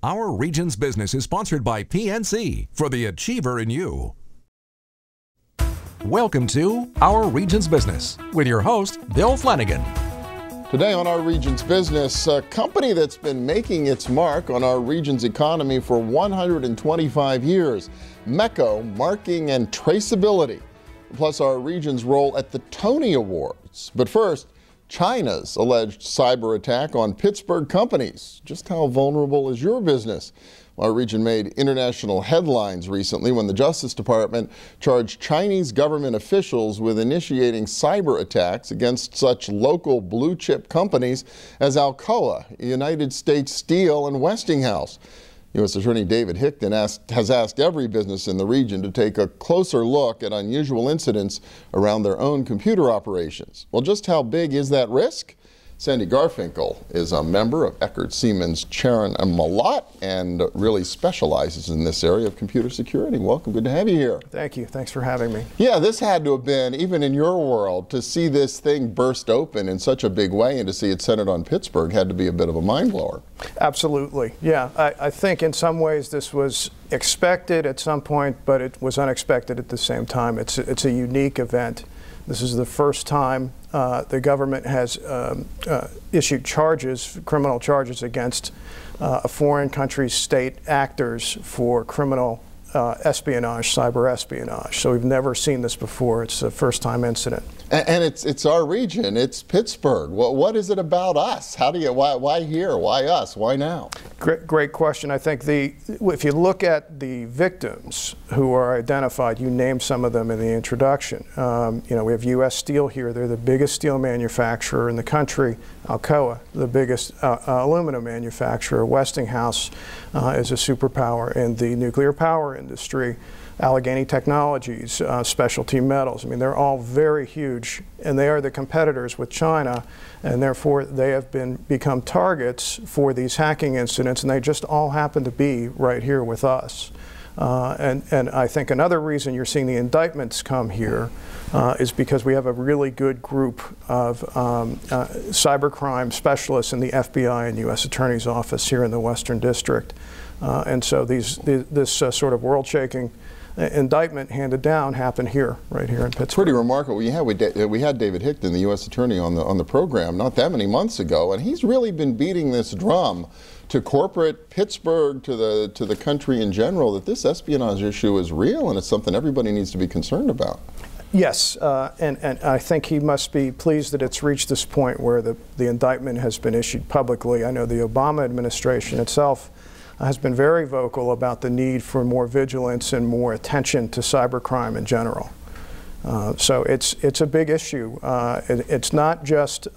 Our Region's Business is sponsored by PNC for the achiever in you. Welcome to Our Region's Business with your host, Bill Flanagan. Today on Our Region's Business, a company that's been making its mark on our region's economy for 125 years, MECO Marking and Traceability, plus our region's role at the Tony Awards. But first, China's alleged cyber attack on Pittsburgh companies. Just how vulnerable is your business? Our region made international headlines recently when the Justice Department charged Chinese government officials with initiating cyber attacks against such local blue-chip companies as Alcoa, United States Steel, and Westinghouse. U.S. Attorney David Hickton has asked every business in the region to take a closer look at unusual incidents around their own computer operations. Well, just how big is that risk? Sandy Garfinkle is a member of Eckert Seamans Charon and Malott and really specializes in this area of computer security. Welcome, good to have you here. Thank you, thanks for having me. Yeah, this had to have been, even in your world, to see this thing burst open in such a big way and to see it centered on Pittsburgh had to be a bit of a mind blower. Absolutely, yeah. I think in some ways this was expected at some point, but it was unexpected at the same time. It's a unique event. This is the first time the government has issued charges, criminal charges against a foreign country's state actors for criminal espionage, cyber espionage. So we've never seen this before. It's a first-time incident. And it's our region. It's Pittsburgh. What is it about us? Why here? Why us? Why now? Great question. I think if you look at the victims who are identified, you named some of them in the introduction. We have U.S. Steel here. They're the biggest steel manufacturer in the country. Alcoa, the biggest aluminum manufacturer. Westinghouse is a superpower in the nuclear power industry. Allegheny Technologies, specialty metals. I mean, they're all very huge, and they are the competitors with China, and therefore they have become targets for these hacking incidents, and they just all happen to be right here with us. And I think another reason you're seeing the indictments come here is because we have a really good group of cybercrime specialists in the FBI and U.S. Attorney's Office here in the Western District. And so this sort of world-shaking indictment handed down happened here, right here in Pittsburgh. Pretty remarkable. We had David Hickton, the U.S. Attorney, on the program not that many months ago, and he's really been beating this drum to corporate Pittsburgh, to the country in general, that this espionage issue is real and it's something everybody needs to be concerned about. Yes, and I think he must be pleased that it's reached this point where the indictment has been issued publicly. I know the Obama administration itself has been very vocal about the need for more vigilance and more attention to cybercrime in general. So it's a big issue. It's not just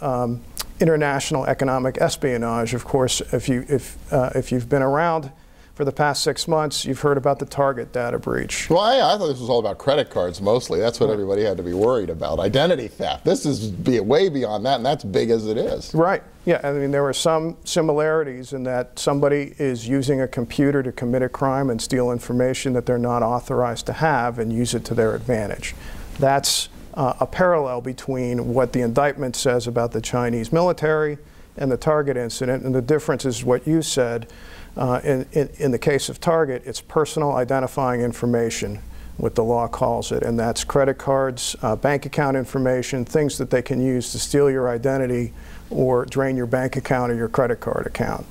international economic espionage. Of course, if you've been around for the past 6 months, you've heard about the Target data breach. Well, I thought this was all about credit cards mostly. That's what everybody had to be worried about. Identity theft. This is way beyond that, and that's big as it is. Right. Yeah, I mean, there are some similarities in that somebody is using a computer to commit a crime and steal information that they're not authorized to have and use it to their advantage. That's a parallel between what the indictment says about the Chinese military and the Target incident, and the difference is what you said. In the case of Target, it's personal identifying information, what the law calls it, and that's credit cards, bank account information, things that they can use to steal your identity or drain your bank account or your credit card account.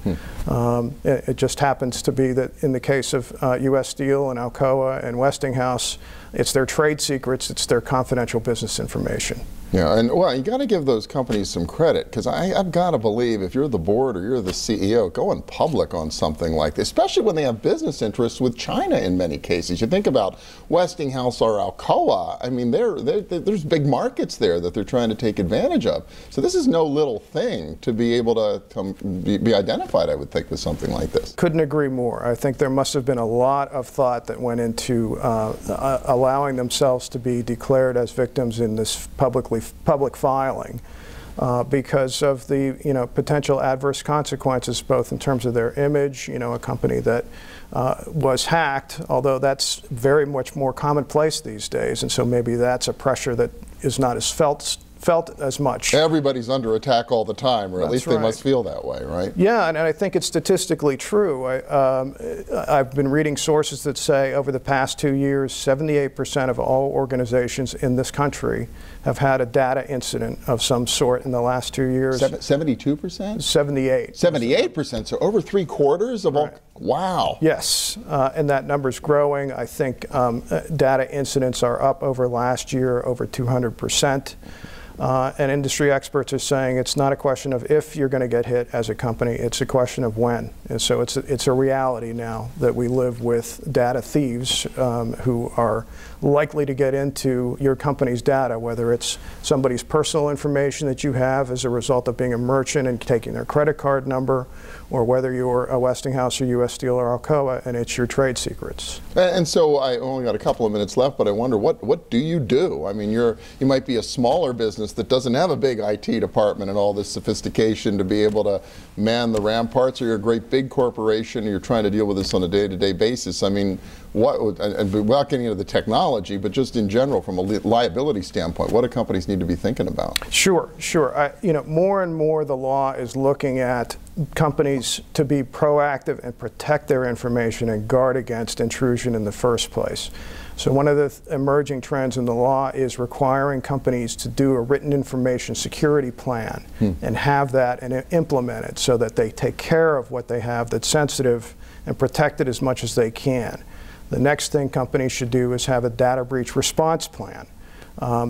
It just happens to be that in the case of U.S. Steel and Alcoa and Westinghouse, it's their trade secrets, it's their confidential business information. Yeah, and well, you got to give those companies some credit, because I've got to believe if you're the board or you're the CEO, going public on something like this, especially when they have business interests with China in many cases. You think about Westinghouse or Alcoa. I mean, there's big markets there that they're trying to take advantage of. So this is no little thing to be able to be identified, I would think, with something like this. Couldn't agree more. I think there must have been a lot of thought that went into allowing themselves to be declared as victims in this public filing because of the potential adverse consequences, both in terms of their image, a company that was hacked, although that's very much more commonplace these days, and so maybe that's a pressure that is not as felt felt as much. Everybody's under attack all the time, or at least they right. must feel that way, right? Yeah, and I think it's statistically true. I've been reading sources that say over the past 2 years, 78% of all organizations in this country have had a data incident of some sort in the last 2 years. 72%? 78. 78%, so over 3/4 of all. Right. Wow. Yes, and that number's growing. I think data incidents are up over last year over 200%. And industry experts are saying it's not a question of if you're going to get hit as a company, it's a question of when. And so it's a reality now that we live with data thieves who are likely to get into your company's data, whether it's somebody's personal information that you have as a result of being a merchant and taking their credit card number, or whether you're a Westinghouse or U.S. Steel or Alcoa and it's your trade secrets. And so I only got a couple of minutes left, but I wonder, what do you do? I mean, you might be a smaller business that doesn't have a big IT department and all this sophistication to be able to man the ramparts, or you're a great big corporation and you're trying to deal with this on a day-to-day basis. I mean, and without getting into the technology, but just in general from a liability standpoint, what do companies need to be thinking about? Sure. More and more the law is looking at companies to be proactive and protect their information and guard against intrusion in the first place. So one of the emerging trends in the law is requiring companies to do a written information security plan and have that and implement it so that they take care of what they have that's sensitive and protect it as much as they can. The next thing companies should do is have a data breach response plan.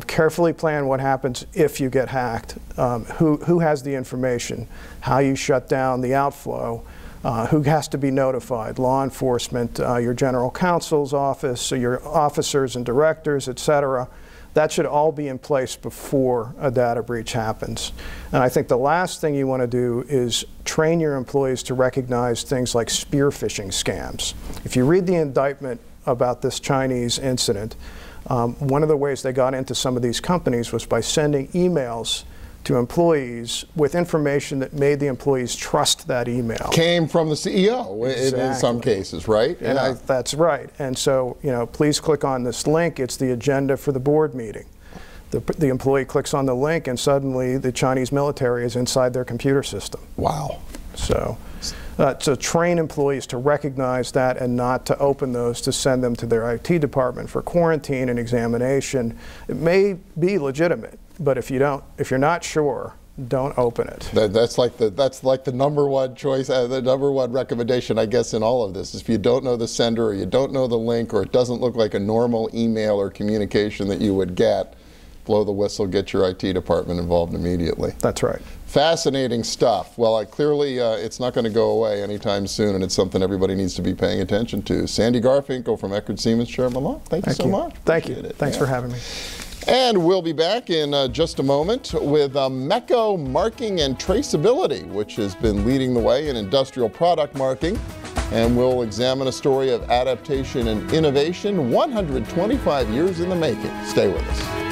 Carefully plan what happens if you get hacked, who has the information, how you shut down the outflow, who has to be notified, law enforcement, your general counsel's office, so your officers and directors, etc. That should all be in place before a data breach happens. And I think the last thing you want to do is train your employees to recognize things like spear phishing scams. If you read the indictment about this Chinese incident, one of the ways they got into some of these companies was by sending emails to employees with information that made the employees trust that email. Came from the CEO in some cases, right? Yeah, that's right. And so, please click on this link. It's the agenda for the board meeting. The employee clicks on the link and suddenly the Chinese military is inside their computer system. Wow. So train employees to recognize that and not to open those, to send them to their IT department for quarantine and examination. It may be legitimate, but if you're not sure, don't open it. That's like the number one choice, the number one recommendation, I guess, in all of this is if you don't know the sender or you don't know the link or it doesn't look like a normal email or communication that you would get, blow the whistle, get your IT department involved immediately. That's right. Fascinating stuff. Well, clearly it's not going to go away anytime soon, and it's something everybody needs to be paying attention to. Sandy Garfinkle from Eckert Seamans, Chairman Law. Thank you so much. Thank you. Thanks for having me. And we'll be back in just a moment with MECO Marking and Traceability, which has been leading the way in industrial product marking. And we'll examine a story of adaptation and innovation 125 years in the making. Stay with us.